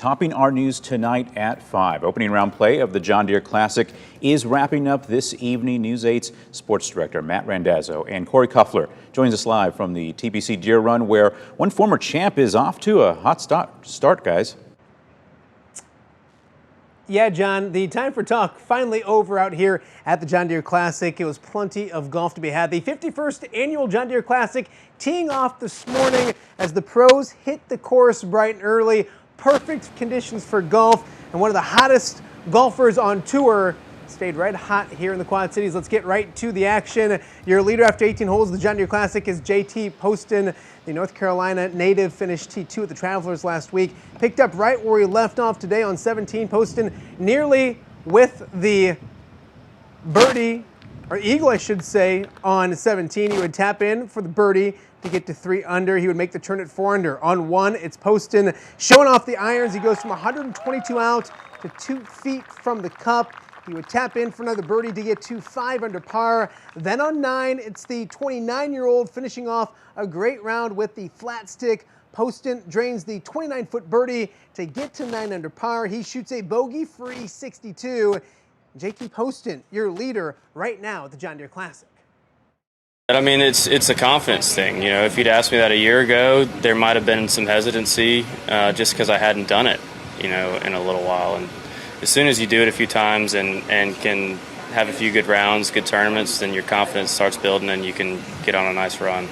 Topping our news tonight at 5. Opening round play of the John Deere Classic is wrapping up this evening. News 8's sports director Matt Randazzo and Corey Kuffler joins us live from the TPC Deere Run, where one former champ is off to a hot start, guys. Yeah, John, the time for talk finally over out here at the John Deere Classic. It was plenty of golf to be had. The 51st annual John Deere Classic teeing off this morning as the pros hit the course bright and early. Perfect conditions for golf, and one of the hottest golfers on tour stayed right hot here in the Quad Cities. Let's get right to the action. Your leader after 18 holes of the John Deere Classic is JT Poston. The North Carolina native finished T2 at the Travelers last week. Picked up right where he left off today on 17. Poston nearly with the birdie, or eagle I should say, on 17. He would tap in for the birdie to get to 3 under. He would make the turn at 4 under. On 1, it's Poston showing off the irons. He goes from 122 out to 2 feet from the cup. He would tap in for another birdie to get to 5 under par. Then on 9, it's the 29-year-old finishing off a great round with the flat stick. Poston drains the 29-foot birdie to get to 9 under par. He shoots a bogey-free 62. JT Poston, your leader right now at the John Deere Classic. I mean, it's a confidence thing. You know, if you'd asked me that a year ago, there might have been some hesitancy just because I hadn't done it, you know, in a little while. And as soon as you do it a few times and can have a few good rounds, good tournaments, then your confidence starts building and you can get on a nice run.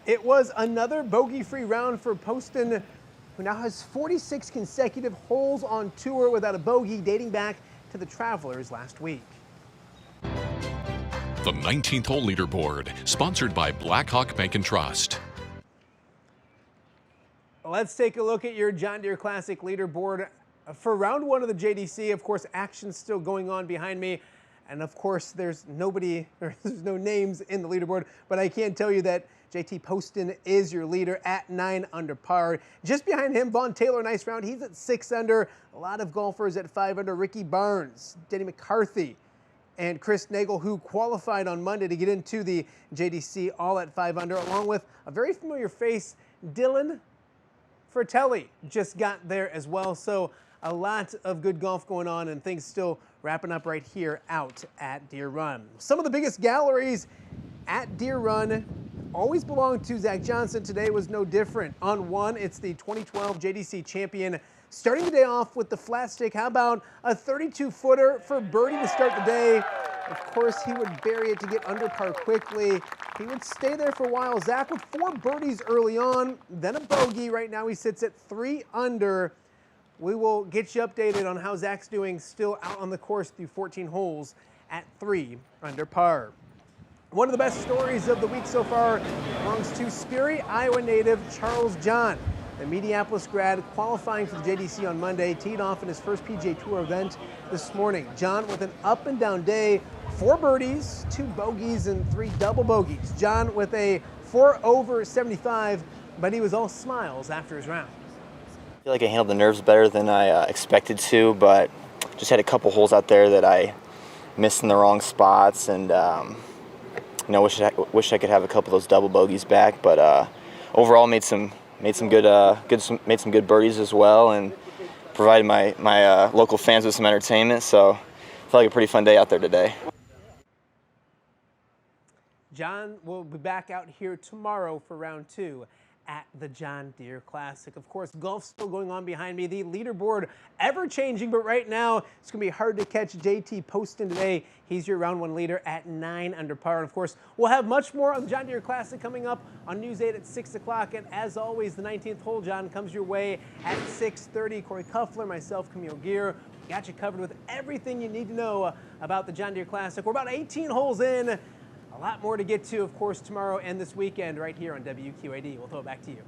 It was another bogey-free round for Poston, who now has 46 consecutive holes on tour without a bogey, dating back to the Travelers last week. The 19th hole leaderboard, sponsored by Blackhawk Bank and Trust. Let's take a look at your John Deere Classic leaderboard for round 1 of the JDC. Of course, action's still going on behind me. And of course, there's no names in the leaderboard, but I can tell you that JT Poston is your leader at 9 under par. Just behind him, Vaughn Taylor, nice round. He's at 6 under. A lot of golfers at 5 under. Ricky Barnes, Denny McCarthy, and Chris Nagel, who qualified on Monday to get into the JDC, all at 5 under, along with a very familiar face, Dylan Fratelli, just got there as well. So a lot of good golf going on and things still wrapping up right here out at Deere Run. Some of the biggest galleries at Deere Run always belong to Zach Johnson. Today was no different. On 1, it's the 2012 JDC champion. Starting the day off with the flat stick. How about a 32-footer for birdie to start the day? Of course, he would bury it to get under par quickly. He would stay there for a while. Zach with 4 birdies early on, then a bogey. Right now he sits at 3 under. We will get you updated on how Zach's doing still out on the course through 14 holes at 3 under par. One of the best stories of the week so far belongs to Sperry, Iowa native Charles John. The Minneapolis grad qualifying for the JDC on Monday teed off in his first PGA Tour event this morning. John with an up and down day, 4 birdies, 2 bogeys, and 3 double bogeys. John with a 4 over 75, but he was all smiles after his round. I feel like I handled the nerves better than I expected to, but just had a couple holes out there that I missed in the wrong spots, and you know, wish I could have a couple of those double bogeys back. But overall, made some good birdies as well, and provided my local fans with some entertainment. So I felt like a pretty fun day out there today. John will be back out here tomorrow for round 2 at the John Deere Classic. Of course, golf's still going on behind me. The leaderboard ever-changing, but right now it's going to be hard to catch JT Poston today. He's your round 1 leader at 9 under par. And of course, we'll have much more on the John Deere Classic coming up on News 8 at 6 o'clock. And as always, the 19th hole, John, comes your way at 6:30. Corey Kuffler, myself, Camille Gear, got you covered with everything you need to know about the John Deere Classic. We're about 18 holes in. A lot more to get to, of course, tomorrow and this weekend right here on WQAD. We'll throw it back to you.